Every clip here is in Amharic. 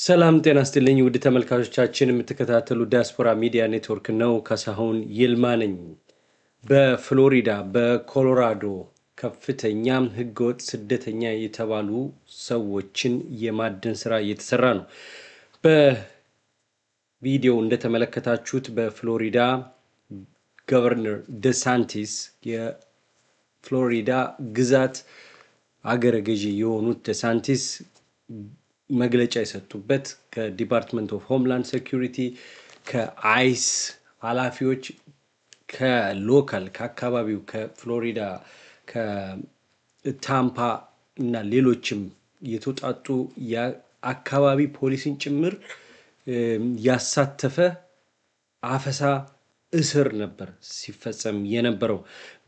ሰላም ጤና ይስጥልኝ ውድ ተመልካቾቻችን የምትከታተሉ ዲያስፖራ ሚዲያ ኔትወርክ ነው። ካሳሁን ይልማ ነኝ። በፍሎሪዳ በኮሎራዶ ከፍተኛም ህገወጥ ስደተኛ የተባሉ ሰዎችን የማደን ስራ እየተሰራ ነው። በቪዲዮ እንደተመለከታችሁት በፍሎሪዳ ገቨርነር ደሳንቲስ የፍሎሪዳ ግዛት አገረ ገዢ የሆኑት ደሳንቲስ መግለጫ የሰጡበት ከዲፓርትመንት ኦፍ ሆምላንድ ሴኩሪቲ ከአይስ ኃላፊዎች ከሎካል ከአካባቢው ከፍሎሪዳ ከታምፓ እና ሌሎችም የተውጣጡ የአካባቢ ፖሊስን ጭምር ያሳተፈ አፈሳ እስር ነበር ሲፈጸም የነበረው።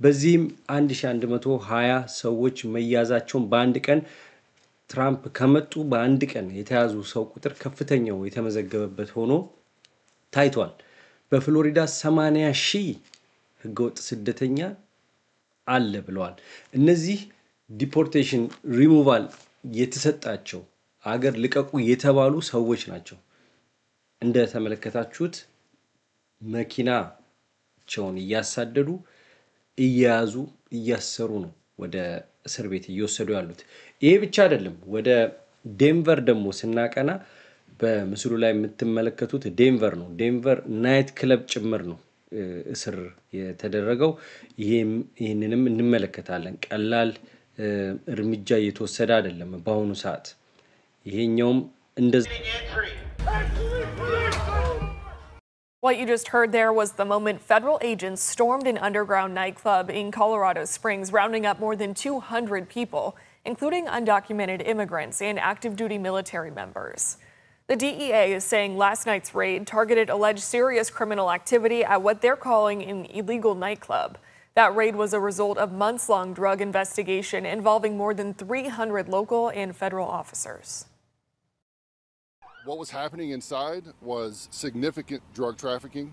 በዚህም 1120 ሰዎች መያዛቸውን በአንድ ቀን ትራምፕ ከመጡ በአንድ ቀን የተያዙ ሰው ቁጥር ከፍተኛው የተመዘገበበት ሆኖ ታይቷል። በፍሎሪዳ 80,000 ህገወጥ ስደተኛ አለ ብለዋል። እነዚህ ዲፖርቴሽን ሪሙቫል የተሰጣቸው አገር ልቀቁ የተባሉ ሰዎች ናቸው። እንደተመለከታችሁት መኪናቸውን እያሳደዱ እየያዙ እያሰሩ ነው ወደ እስር ቤት እየወሰዱ ያሉት። ይሄ ብቻ አይደለም። ወደ ዴንቨር ደግሞ ስናቀና በምስሉ ላይ የምትመለከቱት ዴንቨር ነው። ዴንቨር ናይት ክለብ ጭምር ነው እስር የተደረገው። ይህንንም እንመለከታለን። ቀላል እርምጃ እየተወሰደ አይደለም በአሁኑ ሰዓት። ይሄኛውም እንደዚህ What you just heard there was the moment federal agents stormed an underground nightclub in Colorado Springs, rounding up more than 200 people, including undocumented immigrants and active duty military members. The DEA is saying last night's raid targeted alleged serious criminal activity at what they're calling an illegal nightclub. That raid was a result of months-long drug investigation involving more than 300 local and federal officers. What was happening inside was significant drug trafficking,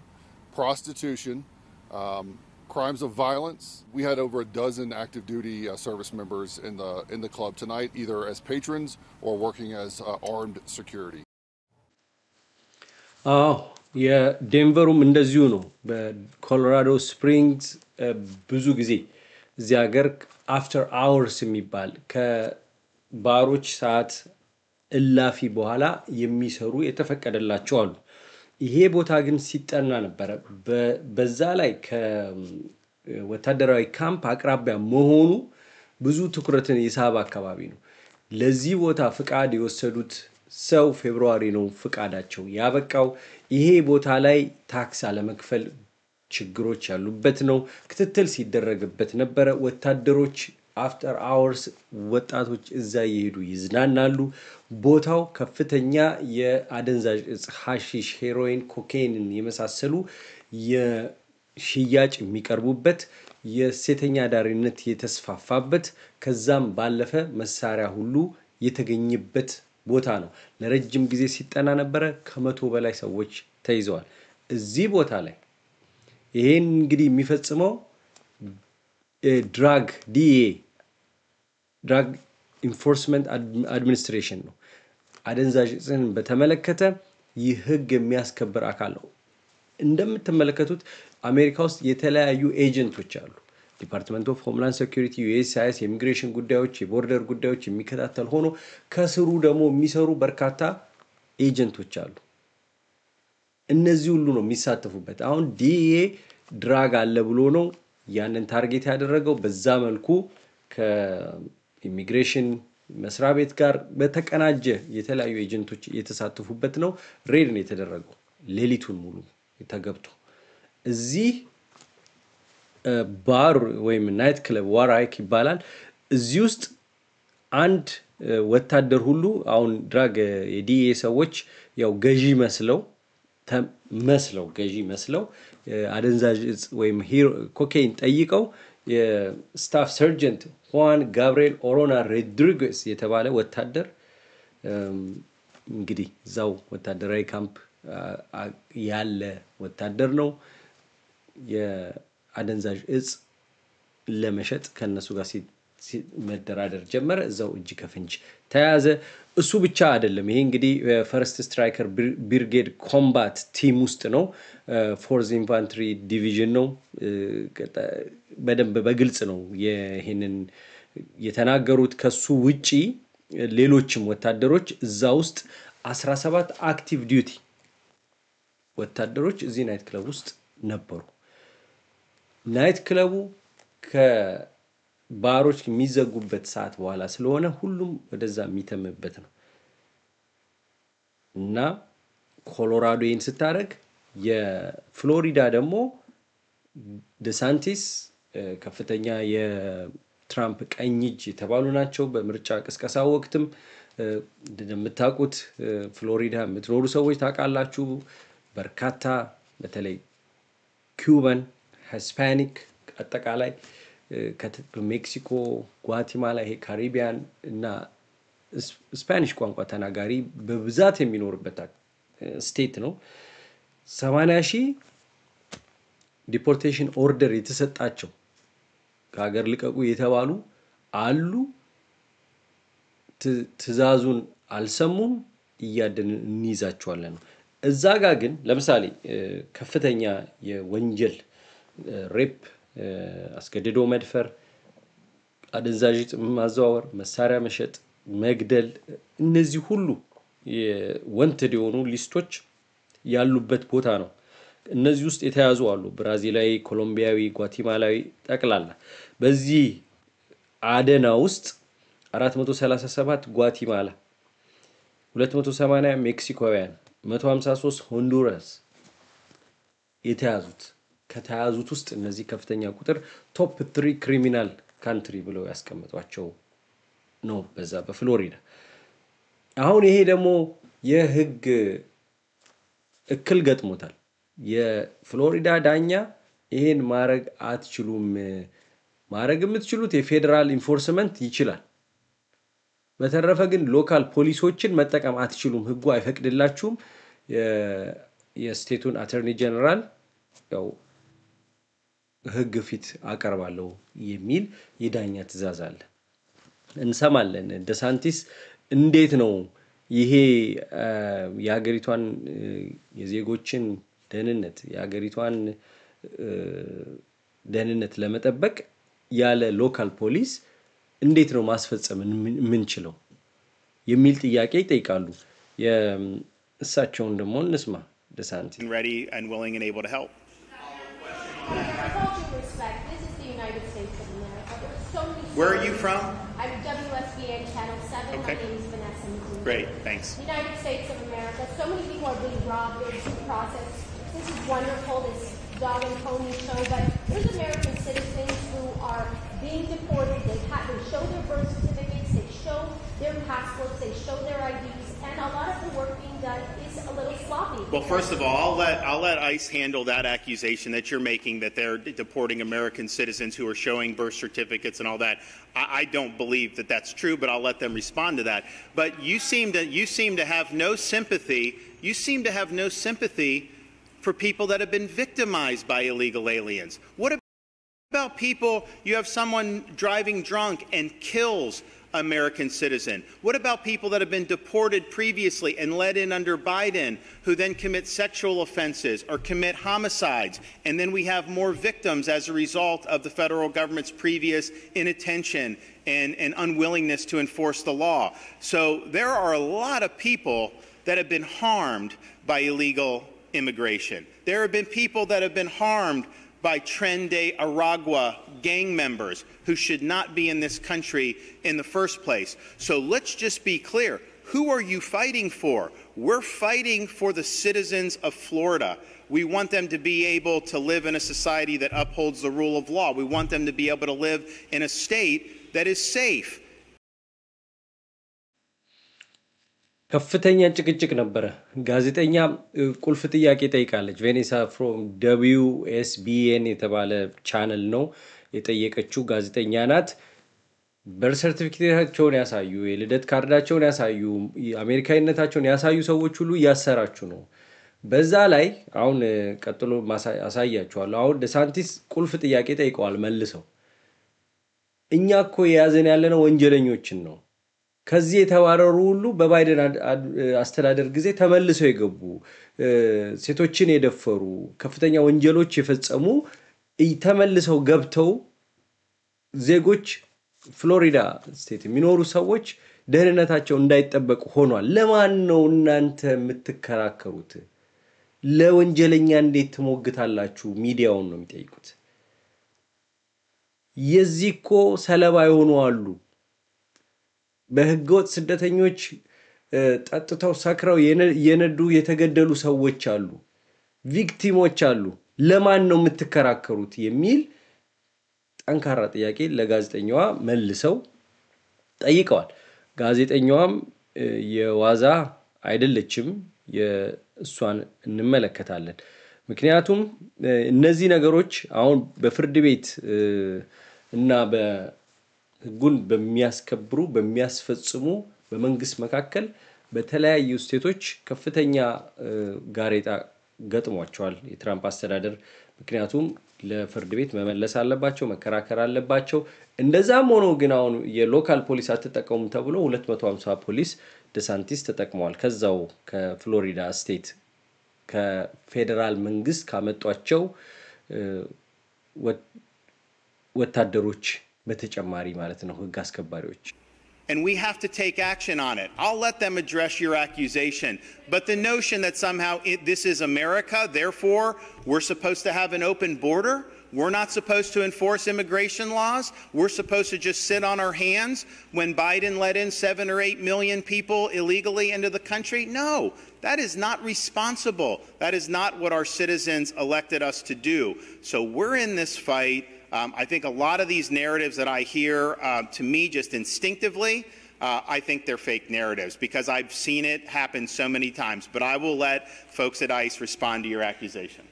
prostitution, crimes of violence. We had over a dozen active duty service members in the club tonight, either as patrons or working as armed security. የዴንቨሩም እንደዚሁ ነው። በኮሎራዶ ስፕሪንግስ ብዙ ጊዜ እዚህ ሀገር አፍተር አወርስ የሚባል ከባሮች ሰዓት እላፊ በኋላ የሚሰሩ የተፈቀደላቸው አሉ። ይሄ ቦታ ግን ሲጠና ነበረ። በዛ ላይ ከወታደራዊ ካምፕ አቅራቢያ መሆኑ ብዙ ትኩረትን የሳበ አካባቢ ነው። ለዚህ ቦታ ፍቃድ የወሰዱት ሰው ፌብሩዋሪ ነው ፍቃዳቸው ያበቃው። ይሄ ቦታ ላይ ታክስ አለመክፈል ችግሮች ያሉበት ነው። ክትትል ሲደረግበት ነበረ። ወታደሮች አፍተር አወርስ ወጣቶች እዛ እየሄዱ ይዝናናሉ። ቦታው ከፍተኛ የአደንዛዥ እጽ ሐሺሽ፣ ሄሮይን፣ ኮካይንን የመሳሰሉ የሽያጭ የሚቀርቡበት የሴተኛ ዳሪነት የተስፋፋበት ከዛም ባለፈ መሳሪያ ሁሉ የተገኘበት ቦታ ነው። ለረጅም ጊዜ ሲጠና ነበረ። ከ100 በላይ ሰዎች ተይዘዋል እዚህ ቦታ ላይ። ይሄን እንግዲህ የሚፈጽመው ድራግ ዲኤ ድራግ ኢንፎርስመንት አድሚኒስትሬሽን ነው። አደንዛዥ እጽን በተመለከተ ይህ ህግ የሚያስከብር አካል ነው። እንደምትመለከቱት አሜሪካ ውስጥ የተለያዩ ኤጀንቶች አሉ። ዲፓርትመንት ኦፍ ሆምላንድ ሴኩሪቲ፣ ዩኤስሲአይኤስ የኢሚግሬሽን ጉዳዮች የቦርደር ጉዳዮች የሚከታተል ሆኖ ከስሩ ደግሞ የሚሰሩ በርካታ ኤጀንቶች አሉ። እነዚህ ሁሉ ነው የሚሳተፉበት። አሁን ዲኤ ድራግ አለ ብሎ ነው ያንን ታርጌት ያደረገው። በዛ መልኩ ከኢሚግሬሽን መስሪያ ቤት ጋር በተቀናጀ የተለያዩ ኤጀንቶች የተሳተፉበት ነው። ሬድ ነው የተደረገው ሌሊቱን ሙሉ ተገብቶ። እዚህ ባር ወይም ናይት ክለብ ዋራይክ ይባላል። እዚህ ውስጥ አንድ ወታደር ሁሉ አሁን ድራግ የዲኤ ሰዎች ያው ገዢ መስለው አደንዛዥ እጽ ወይም ኮካይን ጠይቀው የስታፍ ሰርጀንት ሁዋን ጋብርኤል ኦሮና ሮድሪጌዝ የተባለ ወታደር እንግዲህ እዛው ወታደራዊ ካምፕ ያለ ወታደር ነው። የአደንዛዥ እጽ ለመሸጥ ከነሱ ጋር መደራደር ጀመረ እዛው እጅ ከፍንጅ ተያዘ እሱ ብቻ አይደለም ይሄ እንግዲህ ፈርስት ስትራይከር ብሪጌድ ኮምባት ቲም ውስጥ ነው ፎርዝ ኢንፋንትሪ ዲቪዥን ነው በደንብ በግልጽ ነው ይሄንን የተናገሩት ከሱ ውጪ ሌሎችም ወታደሮች እዛ ውስጥ 17 አክቲቭ ዲዩቲ ወታደሮች እዚህ ናይት ክለብ ውስጥ ነበሩ ናይት ክለቡ ከባሮች የሚዘጉበት ሰዓት በኋላ ስለሆነ ሁሉም ወደዛ የሚተምበት ነው እና ኮሎራዶ ይሄን ስታረግ የፍሎሪዳ ደግሞ ደሳንቲስ ከፍተኛ የትራምፕ ቀኝ እጅ የተባሉ ናቸው በምርጫ ቅስቀሳ ወቅትም እንደምታውቁት ፍሎሪዳ የምትኖሩ ሰዎች ታውቃላችሁ በርካታ በተለይ ኩባን ሂስፓኒክ አጠቃላይ ከሜክሲኮ ጓቲማላ ካሪቢያን እና ስፓኒሽ ቋንቋ ተናጋሪ በብዛት የሚኖርበት ስቴት ነው 80,000 ዲፖርቴሽን ኦርደር የተሰጣቸው ከሀገር ልቀቁ የተባሉ አሉ ትዛዙን አልሰሙም እያደን እንይዛቸዋለን እዛ ጋር ግን ለምሳሌ ከፍተኛ የወንጀል ሬፕ አስገድዶ መድፈር አደንዛዥ ማዘዋወር መሳሪያ መሸጥ መግደል እነዚህ ሁሉ የወንትድ የሆኑ ሊስቶች ያሉበት ቦታ ነው እነዚህ ውስጥ የተያዙ አሉ ብራዚላዊ ኮሎምቢያዊ ጓቲማላዊ ጠቅላላ በዚህ አደና ውስጥ 437 ጓቲማላ 280 ሜክሲኮውያን 153 ሆንዱራስ የተያዙት ከተያዙት ውስጥ እነዚህ ከፍተኛ ቁጥር ቶፕ 3 ክሪሚናል ካንትሪ ብለው ያስቀምጧቸው ነው በዛ በፍሎሪዳ አሁን ይሄ ደግሞ የህግ እክል ገጥሞታል የፍሎሪዳ ዳኛ ይሄን ማረግ አትችሉም ማረግ የምትችሉት የፌደራል ኢንፎርስመንት ይችላል በተረፈ ግን ሎካል ፖሊሶችን መጠቀም አትችሉም ህጉ አይፈቅድላችሁም የስቴቱን አተርኒ ጀነራል ያው ህግ ፊት አቀርባለሁ የሚል የዳኛ ትእዛዝ አለ እንሰማለን ደሳንቲስ እንዴት ነው ይሄ የሀገሪቷን የዜጎችን ደህንነት የሀገሪቷን ደህንነት ለመጠበቅ ያለ ሎካል ፖሊስ እንዴት ነው ማስፈጸም ምንችለው የሚል ጥያቄ ይጠይቃሉ የእሳቸውን ደግሞ እንስማ ደሳንቲስ ready and willing and able to help Where are you from? I'm WSBN Channel 7. Okay. My name is Vanessa Medina. Great, thanks. United States of America. So many people are being robbed. There's due process. This is wonderful, this dog and pony show, but there's American citizens who are being deported. They show their birth certificates, they show their passports, they show their IDs, and a lot of the work being done is a little sloppy. Well, first of all, I'll let ICE handle that accusation that you're making that they're deporting American citizens who are showing birth certificates and all that. I don't believe that that's true, but I'll let them respond to that. But you seem to have no sympathy. You seem to have no sympathy for people that have been victimized by illegal aliens. What about people, you have someone driving drunk and kills American citizen? What about people that have been deported previously and let in under Biden who then commit sexual offenses or commit homicides? And then we have more victims as a result of the federal government's previous inattention and unwillingness to enforce the law. So there are a lot of people that have been harmed by illegal immigration. There have been people that have been harmed by Tren de Aragua gang members who should not be in this country in the first place. So let's just be clear. Who are you fighting for? We're fighting for the citizens of Florida. We want them to be able to live in a society that upholds the rule of law. We want them to be able to live in a state that is safe. ከፍተኛ ጭቅጭቅ ነበረ ጋዜጠኛ ቁልፍ ጥያቄ ጠይቃለች ቬኔሳ ፍሮም WSBN የተባለ ቻነል ነው የጠየቀችው ጋዜጠኛ ናት በር ሰርቲፊኬታቸውን ያሳዩ የልደት ካርዳቸውን ያሳዩ አሜሪካዊነታቸውን ያሳዩ ሰዎች ሁሉ ያሰራችሁ ነው በዛ ላይ አሁን ቀጥሎ አሳያችኋለሁ አሁን ደሳንቲስ ቁልፍ ጥያቄ ጠይቀዋል መልሰው እኛ እኮ የያዘን ያለነው ወንጀለኞችን ነው። ከዚህ የተባረሩ ሁሉ በባይደን አስተዳደር ጊዜ ተመልሰው የገቡ ሴቶችን የደፈሩ ከፍተኛ ወንጀሎች የፈጸሙ ተመልሰው ገብተው ዜጎች ፍሎሪዳ ስቴት የሚኖሩ ሰዎች ደህንነታቸው እንዳይጠበቅ ሆኗል። ለማን ነው እናንተ የምትከራከሩት? ለወንጀለኛ እንዴት ትሞግታላችሁ? ሚዲያውን ነው የሚጠይቁት። የዚህ እኮ ሰለባ የሆኑ አሉ። በህገወጥ ስደተኞች ጠጥተው ሰክረው የነዱ የተገደሉ ሰዎች አሉ። ቪክቲሞች አሉ። ለማን ነው የምትከራከሩት? የሚል ጠንካራ ጥያቄ ለጋዜጠኛዋ መልሰው ጠይቀዋል። ጋዜጠኛዋም የዋዛ አይደለችም። የእሷን እንመለከታለን። ምክንያቱም እነዚህ ነገሮች አሁን በፍርድ ቤት እና በህጉን በሚያስከብሩ በሚያስፈጽሙ በመንግስት መካከል በተለያዩ ስቴቶች ከፍተኛ ጋሬጣ ገጥሟቸዋል የትራምፕ አስተዳደር። ምክንያቱም ለፍርድ ቤት መመለስ አለባቸው፣ መከራከር አለባቸው። እንደዛም ሆኖ ግን አሁን የሎካል ፖሊስ አትጠቀሙም ተብሎ 250 ፖሊስ ደሳንቲስ ተጠቅመዋል። ከዛው ከፍሎሪዳ ስቴት ከፌደራል መንግስት ካመጧቸው ወታደሮች በተጨማሪ ማለት ነው፣ ህግ አስከባሪዎች። And we have to take action on it. I'll let them address your accusation. But the notion that somehow this is America, therefore we're supposed to have an open border, we're not supposed to enforce immigration laws, we're supposed to just sit on our hands when Biden let in 7 or 8 million people illegally into the country? No, that is not responsible. That is not what our citizens elected us to do. So we're in this fight. I think a lot of these narratives that I hear, to me, just instinctively, I think they're fake narratives because I've seen it happen so many times. But I will let folks at ICE respond to your accusation.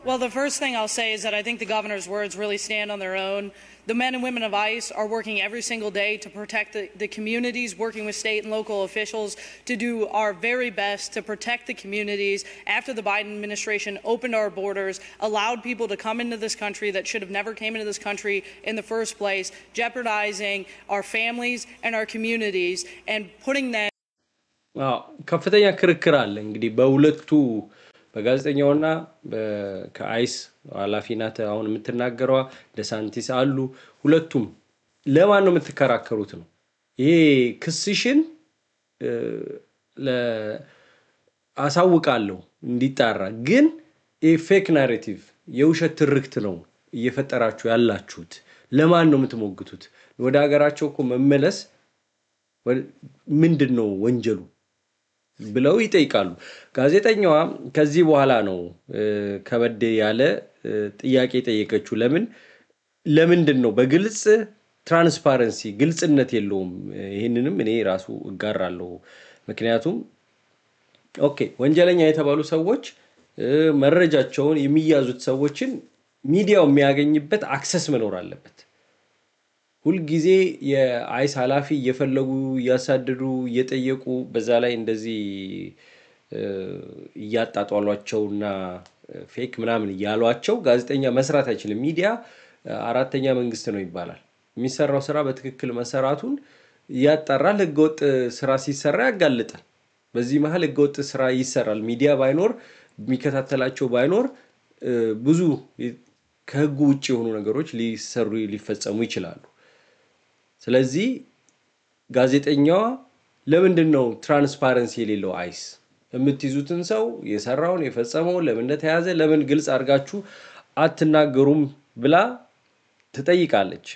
Well, the first thing I'll say is that I think the governor's words really stand on their own. The men and women of ICE are working every single day to protect the communities, working with state and local officials to do our very best to protect the communities after the Biden administration opened our borders, allowed people to come into this country that should have never came into this country in the first place, jeopardizing our families and our communities and putting them... ከፍተኛ ክርክር አለ እንግዲህ በሁለቱ በጋዜጠኛውና ከአይስ ኃላፊናት አሁን የምትናገረው ደሳንቲስ አሉ። ሁለቱም ለማን ነው የምትከራከሩት ነው? ይሄ ክስሽን አሳውቃለሁ እንዲጣራ፣ ግን ፌክ ናሬቲቭ የውሸት ትርክት ነው እየፈጠራችሁ ያላችሁት። ለማን ነው የምትሞግቱት? ወደ ሀገራቸው እኮ መመለስ ምንድነው ወንጀሉ ብለው ይጠይቃሉ። ጋዜጠኛዋ ከዚህ በኋላ ነው ከበደ ያለ ጥያቄ ጠየቀችው። ለምንድነው በግልጽ ትራንስፓረንሲ ግልጽነት የለውም? ይሄንንም እኔ ራሱ እጋራለሁ። ምክንያቱም ኦኬ ወንጀለኛ የተባሉ ሰዎች መረጃቸውን የሚያዙት ሰዎችን ሚዲያው የሚያገኝበት አክሰስ መኖር አለበት። ሁሉ ጊዜ የአይስ ኃላፊ እየፈለጉ ያሳደዱ እየጠየቁ በዛ ላይ እንደዚህ ያጣጣሏቸውና ፌክ ምናምን ያሏቸው ጋዜጠኛ መስራት አይችልም። ሚዲያ አራተኛ መንግስት ነው ይባላል። የሚሰራው ስራ በትክክል መሰራቱን ያጣራል። ህገወጥ ስራ ሲሰራ ያጋልጣል። በዚህ መሃል ህገወጥ ስራ ይሰራል። ሚዲያ ባይኖር የሚከታተላቸው ባይኖር ብዙ ከህጉ ውጪ የሆኑ ነገሮች ሊፈጸሙ ይችላሉ። ስለዚህ ጋዜጠኛዋ ለምንድነው ትራንስፓረንሲ የሌለው አይስ የምትይዙትን ሰው የሰራውን የፈጸመው ለምን እንደተያዘ ለምን ግልጽ አድርጋችሁ አትናገሩም ብላ ትጠይቃለች።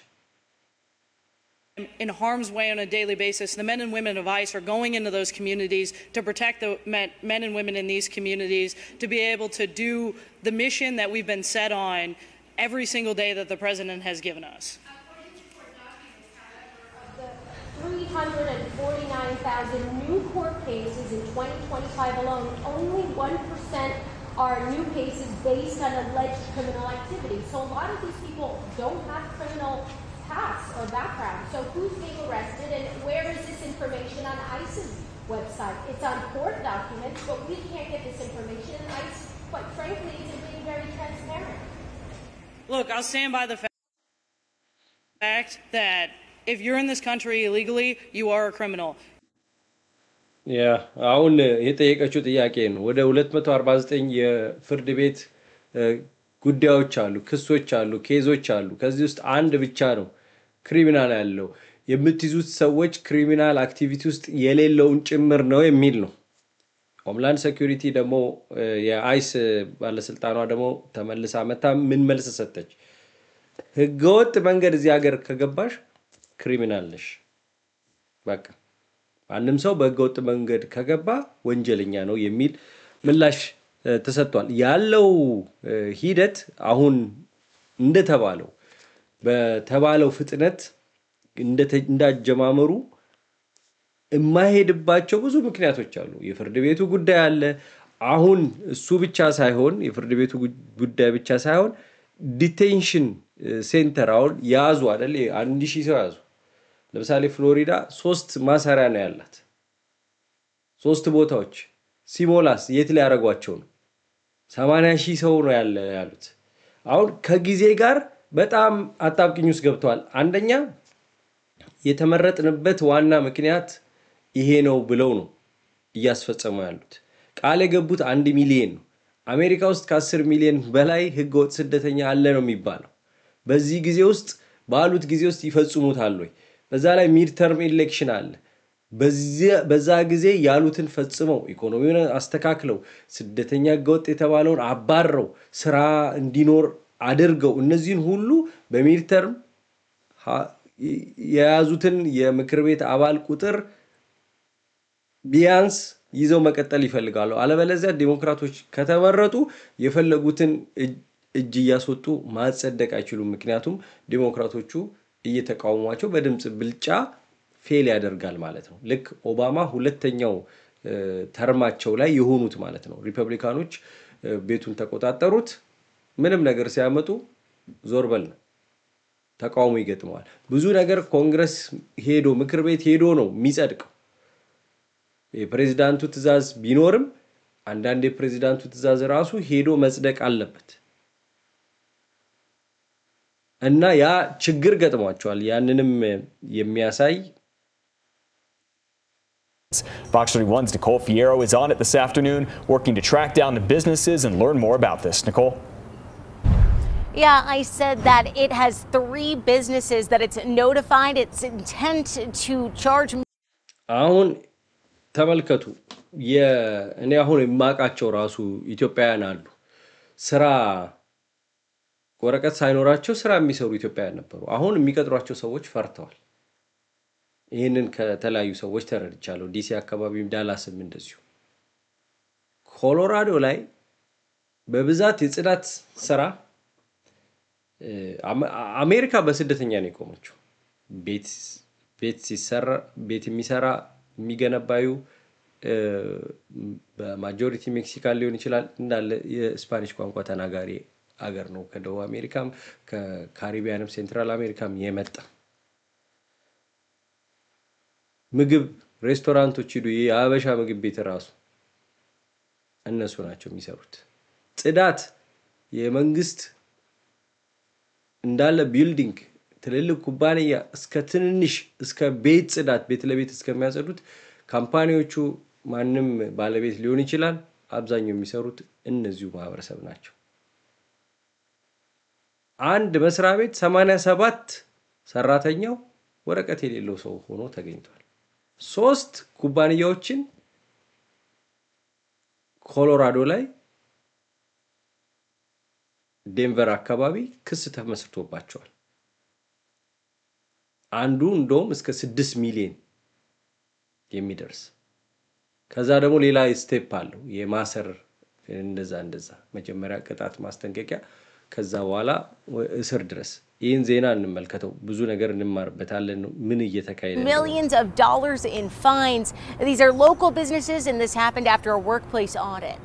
In harm's way on a daily basis, the men and women of ICE are going into those communities to protect the men and women in these communities, to be able to do the mission that we've been set on every single day that the president has given us. 349,000 new court cases in 2025 alone, only 1% are new cases based on alleged criminal activity. So a lot of these people don't have criminal past or background. So who's being arrested and where is this information on ICE's website? It's on court documents, but we can't get this information, and ICE, quite frankly, isn't being very transparent. Look, I'll stand by the fact. fact that if you're in this country illegally, you are a criminal. አሁን የጠየቀችው ጥያቄ ነው። ወደ 249 የፍርድ ቤት ጉዳዮች አሉ፣ ክሶች አሉ፣ ኬዞች አሉ። ከዚህ ውስጥ አንድ ብቻ ነው ክሪሚናል ያለው። የምትይዙት ሰዎች ክሪሚናል አክቲቪቲ ውስጥ የሌለውን ጭምር ነው የሚል ነው። ሆምላንድ ሴኩሪቲ ደግሞ የአይስ ባለስልጣኗ ደግሞ ተመልሳ መታ ምን መልስ ሰጠች? ህገወጥ መንገድ እዚህ ሀገር ከገባሽ ክሪሚናል ነሽ። በቃ አንድም ሰው በህገወጥ መንገድ ከገባ ወንጀለኛ ነው የሚል ምላሽ ተሰጥቷል። ያለው ሂደት አሁን እንደተባለው በተባለው ፍጥነት እንዳጀማመሩ የማይሄድባቸው ብዙ ምክንያቶች አሉ። የፍርድ ቤቱ ጉዳይ አለ። አሁን እሱ ብቻ ሳይሆን የፍርድ ቤቱ ጉዳይ ብቻ ሳይሆን ዲቴንሽን ሴንተር አሁን ያዙ አይደል? 1000 ሰው ያዙ። ለምሳሌ ፍሎሪዳ 3 ማሰሪያ ነው ያላት፣ 3 ቦታዎች። ሲሞላስ የት ላይ ያረጓቸው ነው? 80,000 ሰው ነው ያሉት። አሁን ከጊዜ ጋር በጣም አጣብቂኝ ውስጥ ገብተዋል። አንደኛ የተመረጥንበት ዋና ምክንያት ይሄ ነው ብለው ነው እያስፈጸሙ ያሉት። ቃል የገቡት 1 ሚሊዮን ነው። አሜሪካ ውስጥ ከ10 ሚሊዮን በላይ ህገወጥ ስደተኛ አለ ነው የሚባለው። በዚህ ጊዜ ውስጥ ባሉት ጊዜ ውስጥ ይፈጽሙታል ወይ? በዛ ላይ ሚድ ተርም ኢሌክሽን አለ። በዛ ጊዜ ያሉትን ፈጽመው ኢኮኖሚውን አስተካክለው ስደተኛ ህገወጥ የተባለውን አባረው ስራ እንዲኖር አድርገው እነዚህን ሁሉ በሚድ ተርም የያዙትን የምክር ቤት አባል ቁጥር ቢያንስ ይዘው መቀጠል ይፈልጋሉ። አለበለዚያ ዲሞክራቶች ከተመረጡ የፈለጉትን እጅ እያስወጡ ማጸደቅ አይችሉም። ምክንያቱም ዲሞክራቶቹ እየተቃወሟቸው በድምጽ ብልጫ ፌል ያደርጋል ማለት ነው። ልክ ኦባማ ሁለተኛው ተርማቸው ላይ የሆኑት ማለት ነው። ሪፐብሊካኖች ቤቱን ተቆጣጠሩት። ምንም ነገር ሲያመጡ ዞር በል ነው፣ ተቃውሞ ይገጥመዋል። ብዙ ነገር ኮንግረስ ሄዶ ምክር ቤት ሄዶ ነው የሚጸድቀው። የፕሬዝዳንቱ ትዕዛዝ ቢኖርም አንዳንድ የፕሬዝዳንቱ ትዕዛዝ ራሱ ሄዶ መጽደቅ አለበት እና ያ ችግር ገጥሟቸዋል። ያንንም የሚያሳይ Fox 31's Nicole Fierro is on it this afternoon, working to track down the businesses and learn more about this. Nicole? Yeah, I said that it has 3 businesses that it's notified its intent to charge. አሁን ተመልከቱ። እኔ አሁን የማቃቸው ራሱ ኢትዮጵያውያን አሉ። ስራ ወረቀት ሳይኖራቸው ስራ የሚሰሩ ኢትዮጵያውያን ነበሩ። አሁን የሚቀጥሯቸው ሰዎች ፈርተዋል። ይሄንን ከተለያዩ ሰዎች ተረድቻለሁ። ዲሲ አካባቢም ዳላስም እንደዚሁ። ኮሎራዶ ላይ በብዛት የጽዳት ስራ አሜሪካ በስደተኛ ነው የቆመችው። ቤት ሲሰራ ቤት የሚሰራ የሚገነባዩ በማጆሪቲ ሜክሲካን ሊሆን ይችላል። እንዳለ የስፓኒሽ ቋንቋ ተናጋሪ አገር ነው። ከደቡብ አሜሪካም ከካሪቢያንም ሴንትራል አሜሪካም የመጣ ምግብ ሬስቶራንቶች ሂዱ፣ የአበሻ ምግብ ቤት ራሱ እነሱ ናቸው የሚሰሩት። ጽዳት የመንግስት እንዳለ ቢልዲንግ ትልልቅ ኩባንያ እስከ ትንንሽ እስከ ቤት ጽዳት ቤት ለቤት እስከሚያጸዱት ካምፓኒዎቹ ማንም ባለቤት ሊሆን ይችላል። አብዛኛው የሚሰሩት እነዚሁ ማህበረሰብ ናቸው። አንድ መስሪያ ቤት 87 ሰራተኛው ወረቀት የሌለው ሰው ሆኖ ተገኝቷል። 3 ኩባንያዎችን ኮሎራዶ ላይ ዴንቨር አካባቢ ክስ ተመስርቶባቸዋል። አንዱ እንደውም እስከ 6 ሚሊዮን የሚደርስ ከዛ ደግሞ ሌላ ስቴፕ አለው የማሰር እንደዛ መጀመሪያ ቅጣት ማስጠንቀቂያ ከዛ በኋላ እስር ድረስ። ይህን ዜና እንመልከተው፣ ብዙ ነገር እንማርበታለን። ምን እየተካሄደ ነው? Millions of dollars in fines. These are local businesses and this happened after a workplace audit.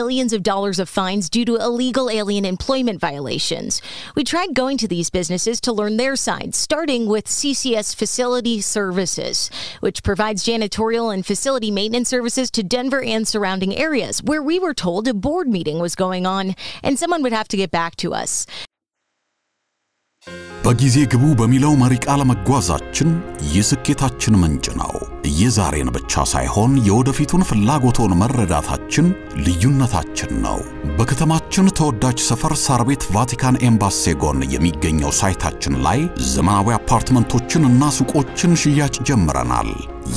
Millions of dollars of fines due to illegal alien employment violations. We tried going to these businesses to learn their side, starting with CCS Facility Services, which provides janitorial and facility maintenance services to Denver and surrounding areas, where we were told a board meeting was going on and someone would have to get back to us. በጊዜ ግቡ በሚለው መሪ ቃል መጓዛችን የስኬታችን ምንጭ ነው። የዛሬን ብቻ ሳይሆን የወደፊቱን ፍላጎቶን መረዳታችን ልዩነታችን ነው። በከተማችን ተወዳጅ ሰፈር ሳር ቤት ቫቲካን ኤምባሲ ጎን የሚገኘው ሳይታችን ላይ ዘመናዊ አፓርትመንቶችን እና ሱቆችን ሽያጭ ጀምረናል።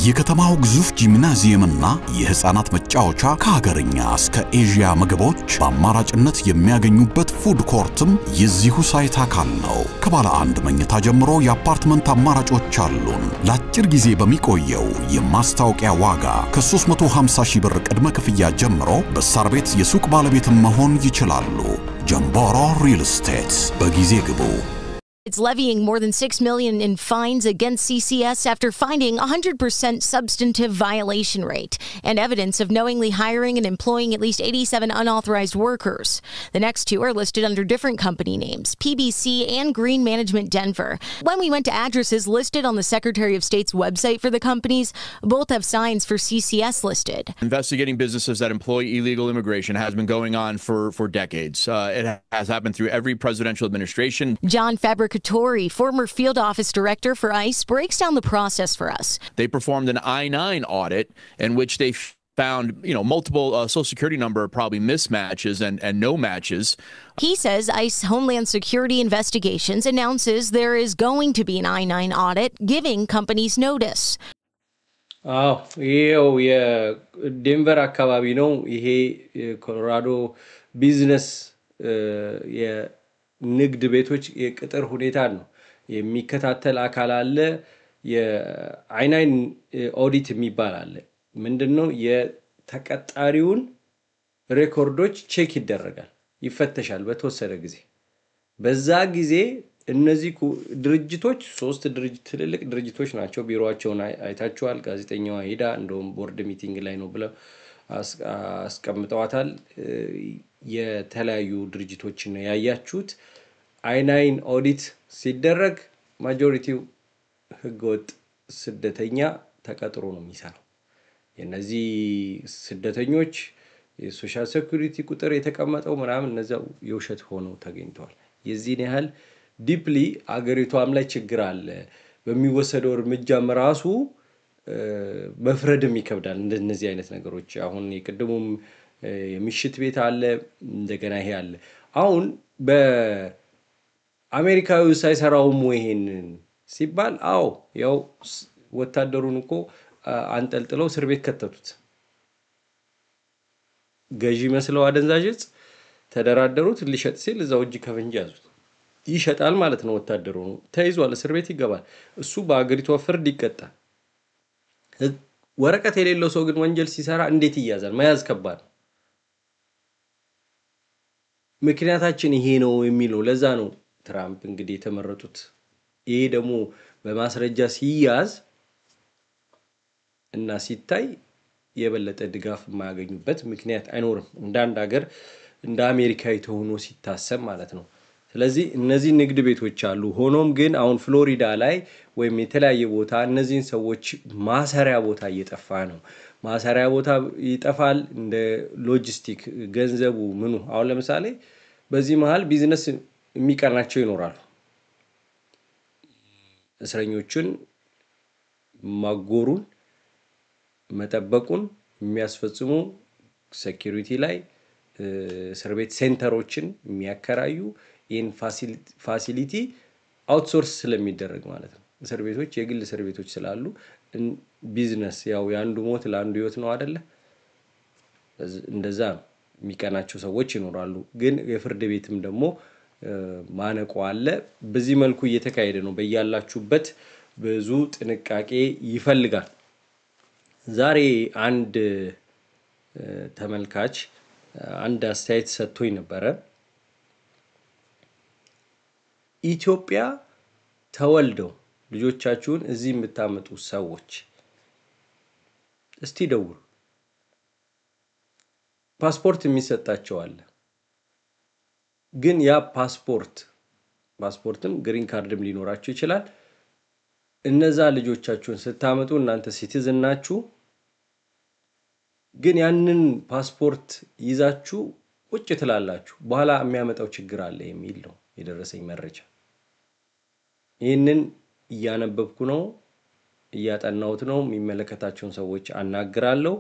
የከተማው ግዙፍ ጂምናዚየምና የህፃናት መጫወቻ ከሀገርኛ እስከ ኤዥያ ምግቦች በአማራጭነት የሚያገኙበት ፉድ ኮርትም የዚሁ ሳይት አካል ነው። ከባለ አንድ መኝታ ጀምሮ የአፓርትመንት አማራጮች አሉን። ለአጭር ጊዜ በሚቆየው የማስታወቂያ ዋጋ ከ350,000 ብር ቅድመ ክፍያ ጀምሮ በሳር ቤት የሱቅ ባለቤት መሆን ይችላሉ። ጀምቦሮ ሪል ስቴት በጊዜ ግቡ። It's levying more than $6 million in fines against CCS after finding 100% substantive violation rate and evidence of knowingly hiring and employing at least 87 unauthorized workers. The next two are listed under different company names, PBC and Green Management Denver. When we went to addresses listed on the Secretary of State's website for the companies, both have signs for CCS listed. Investigating businesses that employ illegal immigration has been going on for decades. It has happened through every presidential administration. John Fabricatori, former field office director for ICE, breaks down the process for us. They performed an I-9 audit in which they found, multiple Social Security number probably mismatches and no matches. He says ICE Homeland Security Investigations announces there is going to be an I-9 audit, giving companies notice. ይሄው የዴንቨር አካባቢ ነው። ይሄ ኮሎራዶ ቢዝነስ የንግድ ቤቶች የቅጥር ሁኔታ ነው የሚከታተል አካል አለ። የአይናይን ኦዲት የሚባል አለ። ምንድነው? የተቀጣሪውን ሬኮርዶች ቼክ ይደረጋል፣ ይፈተሻል በተወሰነ ጊዜ። በዛ ጊዜ እነዚህ ድርጅቶች ሶስት ትልልቅ ድርጅቶች ናቸው። ቢሮአቸውን አይታችኋል። ጋዜጠኛዋ ሄዳ እንደውም ቦርድ ሚቲንግ ላይ ነው ብለው አስቀምጠዋታል። የተለያዩ ድርጅቶችን ነው ያያችሁት። አይናይን ኦዲት ሲደረግ ማጆሪቲው ህገወጥ ስደተኛ ተቀጥሮ ነው የሚሰራው። የነዚህ ስደተኞች የሶሻል ሴኩሪቲ ቁጥር የተቀመጠው ምናምን እነዛው የውሸት ሆነው ተገኝተዋል። የዚህን ያህል ዲፕሊ አገሪቷም ላይ ችግር አለ። በሚወሰደው እርምጃም ራሱ መፍረድም ይከብዳል። እንደነዚህ አይነት ነገሮች አሁን የቅድሙም የምሽት ቤት አለ፣ እንደገና ይሄ አለ። አሁን በአሜሪካዊ ሳይሰራውም ይሄንን ሲባል ያው ወታደሩን እኮ አንጠልጥለው እስር ቤት ከተቱት። ገዢ መስለው አደንዛዥ ዕፅ ተደራደሩት። ሊሸጥ ሲል እዛው እጅ ከፍንጅ ያዙት። ይሸጣል ማለት ነው። ወታደሩ ተይዟል፣ እስር ቤት ይገባል። እሱ በአገሪቷ ፍርድ ይቀጣል። ወረቀት የሌለው ሰው ግን ወንጀል ሲሰራ እንዴት ይያዛል? መያዝ ከባድ ነው። ምክንያታችን ይሄ ነው የሚለው ለዛ ነው ትራምፕ እንግዲህ የተመረጡት። ይሄ ደግሞ በማስረጃ ሲያዝ እና ሲታይ የበለጠ ድጋፍ የማያገኙበት ምክንያት አይኖርም። እንዳንድ ሀገር እንደ አሜሪካዊ ተሆኖ ሲታሰብ ማለት ነው። ስለዚህ እነዚህ ንግድ ቤቶች አሉ። ሆኖም ግን አሁን ፍሎሪዳ ላይ ወይም የተለያየ ቦታ እነዚህን ሰዎች ማሰሪያ ቦታ እየጠፋ ነው። ማሰሪያ ቦታ ይጠፋል። እንደ ሎጂስቲክ ገንዘቡ ምኑ አሁን ለምሳሌ በዚህ መሃል ቢዝነስ የሚቀናቸው ይኖራሉ። እስረኞችን ማጎሩን መጠበቁን የሚያስፈጽሙ ሴኩሪቲ ላይ እስር ቤት ሴንተሮችን የሚያከራዩ ኢን ፋሲሊቲ አውትሶርስ ስለሚደረግ ማለት ነው። እስር ቤቶች የግል እስር ቤቶች ስላሉ ቢዝነስ ያው ያንዱ ሞት ለአንዱ ህይወት ነው አይደለ? እንደዛ የሚቀናቸው ሰዎች ይኖራሉ። ግን የፍርድ ቤትም ደግሞ ማነቆ አለ። በዚህ መልኩ እየተካሄደ ነው። በያላችሁበት ብዙ ጥንቃቄ ይፈልጋል። ዛሬ አንድ ተመልካች አንድ አስተያየት ሰጥቶኝ ነበረ። ኢትዮጵያ ተወልደው ልጆቻችሁን እዚህ የምታመጡ ሰዎች እስቲ ደውሉ። ፓስፖርት የሚሰጣቸው አለ። ግን ያ ፓስፖርትም ግሪን ካርድም ሊኖራችሁ ይችላል። እነዛ ልጆቻችሁን ስታመጡ እናንተ ሲቲዝን ናችሁ። ግን ያንን ፓስፖርት ይዛችሁ ቁጭ ትላላችሁ። በኋላ የሚያመጣው ችግር አለ የሚል ነው የደረሰኝ መረጃ። ይህንን እያነበብኩ ነው እያጠናሁት ነው የሚመለከታቸውን ሰዎች አናግራለሁ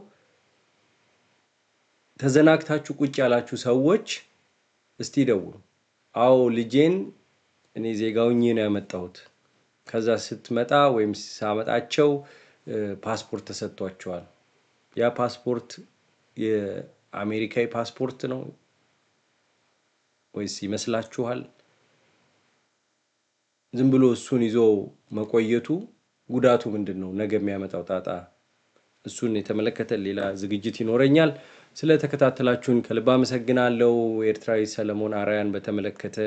ተዘናግታችሁ ቁጭ ያላችሁ ሰዎች እስቲ ደውሉ አዎ ልጄን እኔ ዜጋውኝ ነው ያመጣሁት ከዛ ስትመጣ ወይም ሳመጣቸው ፓስፖርት ተሰጥቷቸዋል ያ ፓስፖርት የአሜሪካዊ ፓስፖርት ነው ወይስ ይመስላችኋል ዝም ብሎ እሱን ይዞ መቆየቱ ጉዳቱ ምንድነው ነገ የሚያመጣው ጣጣ እሱን የተመለከተ ሌላ ዝግጅት ይኖረኛል ስለተከታተላችሁን ከልብ አመሰግናለሁ ኤርትራዊ ሰለሞን አራያን በተመለከተ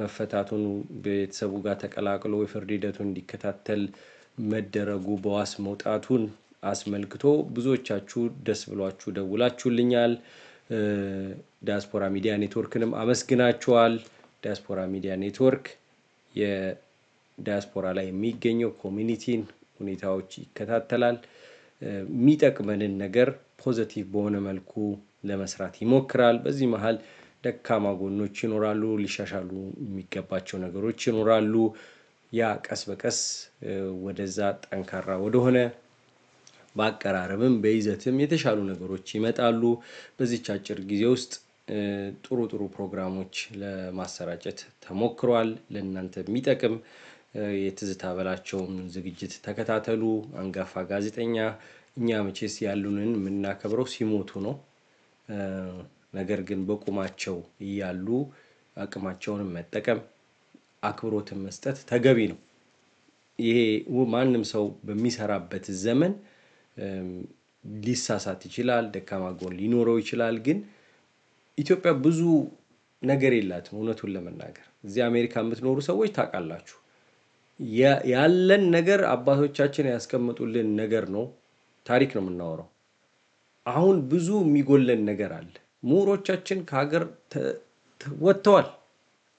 መፈታቱን ቤተሰቡ ጋር ተቀላቅሎ የፍርድ ሂደቱን እንዲከታተል መደረጉ በዋስ መውጣቱን አስመልክቶ ብዙዎቻችሁ ደስ ብሏችሁ ደውላችሁልኛል ዲያስፖራ ሚዲያ ኔትወርክንም አመስግናችኋል ዲያስፖራ ሚዲያ ኔትወርክ የዲያስፖራ ላይ የሚገኘው ኮሚኒቲን ሁኔታዎች ይከታተላል የሚጠቅመንን ነገር ፖዚቲቭ በሆነ መልኩ ለመስራት ይሞክራል በዚህ መሃል ደካማ ጎኖች ይኖራሉ ሊሻሻሉ የሚገባቸው ነገሮች ይኖራሉ ያ ቀስ በቀስ ወደዛ ጠንካራ ወደሆነ ባቀራረብም በይዘትም የተሻሉ ነገሮች ይመጣሉ በዚህች አጭር ጊዜ ውስጥ ጥሩ ፕሮግራሞች ለማሰራጨት ተሞክሯል ለእናንተ የሚጠቅም የትዝታ በላቸውን ዝግጅት ተከታተሉ አንጋፋ ጋዜጠኛ እኛ መቼስ ያሉንን ምናከብረው ሲሞቱ ነው ነገር ግን በቁማቸው ይያሉ አቅማቸውን መጠቀም አክብሮትን መስጠት ተገቢ ነው ይሄ ማንንም ሰው በሚሰራበት ዘመን ሊሳሳት ይችላል ደካማ ጎን ሊኖረው ይችላል ግን ኢትዮጵያ ብዙ ነገር የላትም እውነቱን ለመናገር እዚህ አሜሪካ የምትኖሩ ሰዎች ታውቃላችሁ ያለን ነገር አባቶቻችን ያስቀምጡልን ነገር ነው ታሪክ ነው የምናወራው አሁን ብዙ የሚጎለን ነገር አለ ምሁሮቻችን ከሀገር ወጥተዋል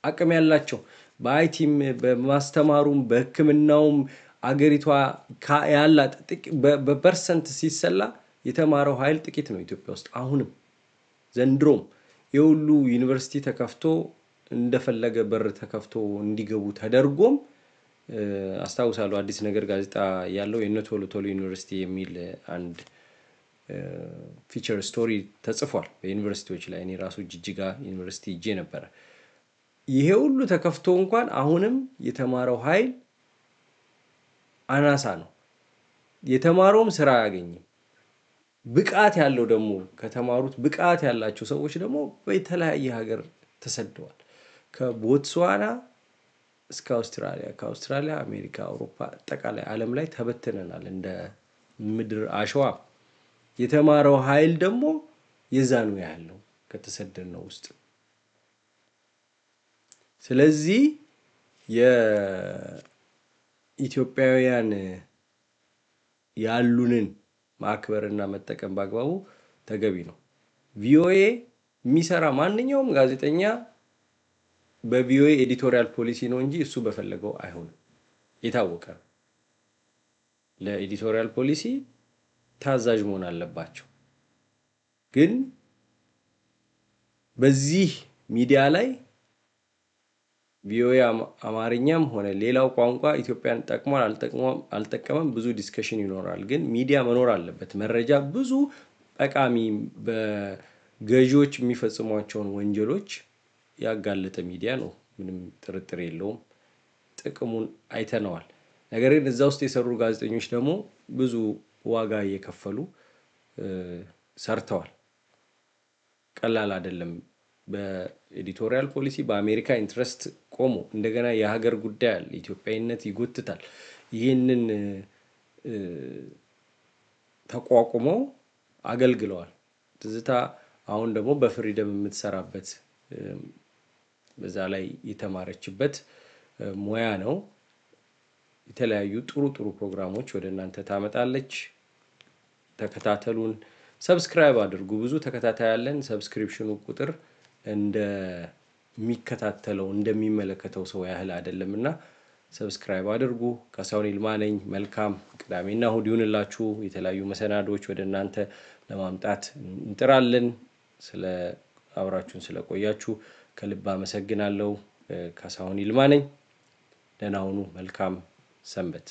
አቅም ያላቸው በአይቲም በማስተማሩም በህክምናውም አገሪቷ ያላት በፐርሰንት ሲሰላ የተማረው ኃይል ጥቂት ነው ኢትዮጵያ ውስጥ አሁንም ዘንድሮም የሁሉ ዩኒቨርሲቲ ተከፍቶ እንደፈለገ በር ተከፍቶ እንዲገቡ ተደርጎም አስታውሳለሁ አዲስ ነገር ጋዜጣ ያለው የነቶሎ ዩኒቨርሲቲ የሚል አንድ ፊቸር ስቶሪ ተጽፏል በዩኒቨርሲቲዎች ላይ እኔ ራሱ ጅጅጋ ዩኒቨርሲቲ ሄጄ ነበር ይሄ ሁሉ ተከፍቶ እንኳን አሁንም የተማረው ኃይል አናሳ ነው የተማረውም ስራ ያገኝም ብቃት ያለው ደግሞ ከተማሩት ብቃት ያላቸው ሰዎች ደግሞ በተለያየ ሀገር ተሰደዋል ከቦትስዋና እስከ አውስትራሊያ አሜሪካ አውሮፓ አጠቃላይ ዓለም ላይ ተበትነናል እንደ ምድር አሸዋ የተማረው ኃይል ደግሞ የዛኑ ያለው ከተሰደነው ውስጥ ስለዚህ የኢትዮጵያውያን ያሉንን ማክበርና መጠቀም ባግባቡ ተገቢ ነው ቪኦኤ የሚሰራ ማንኛውም ጋዜጠኛ በቪኦኤ ኤዲቶሪያል ፖሊሲ ነው እንጂ እሱ በፈለገው አይሆንም የታወቀ ለኤዲቶሪያል ፖሊሲ ታዛዥ መሆን አለባቸው ግን በዚህ ሚዲያ ላይ ቪኦኤ አማርኛም ሆነ ሌላው ቋንቋ ኢትዮጵያን ጠቅሟል አልጠቀመም ብዙ ዲስከሽን ይኖራል ግን ሚዲያ መኖር አለበት መረጃ ብዙ ጠቃሚ በገዢዎች የሚፈጽሟቸውን ወንጀሎች ያጋለጠ ሚዲያ ነው ምንም ጥርጥር የለውም ጥቅሙን አይተነዋል ነገር ግን እዛ ውስጥ የሰሩ ጋዜጠኞች ደግሞ ብዙ ዋጋ እየከፈሉ ሰርተዋል ቀላል አይደለም በኤዲቶሪያል ፖሊሲ በአሜሪካ ኢንትረስት ቆሞ እንደገና የሀገር ጉዳይ አለ ኢትዮጵያዊነት ይጎትታል ይሄንን ተቋቁመው አገልግለዋል ትዝታ አሁን ደግሞ በፍሪደም የምትሰራበት በዛ ላይ የተማረችበት ሙያ ነው የተለያዩ ጥሩ ፕሮግራሞች ወደ እናንተ ታመጣለች ተከታተሉን ሰብስክራይብ አድርጉ ብዙ ተከታታይ ያለን ሰብስክሪፕሽኑ ቁጥር እንደሚከታተለው እንደሚመለከተው ሰው ያህል አይደለምና ሰብስክራይብ አድርጉ ካሳሁን ይልማ ነኝ መልካም ቅዳሜና እሁድ ይሁንላችሁ የተለያዩ መሰናዶዎች ወደ እናንተ ለማምጣት እንጥራለን ስለ አብራችሁን ስለቆያችሁ ከልብ አመሰግናለሁ ካሳሁን ይልማ ነኝ ደህና ሁኑ። መልካም ሰንበት።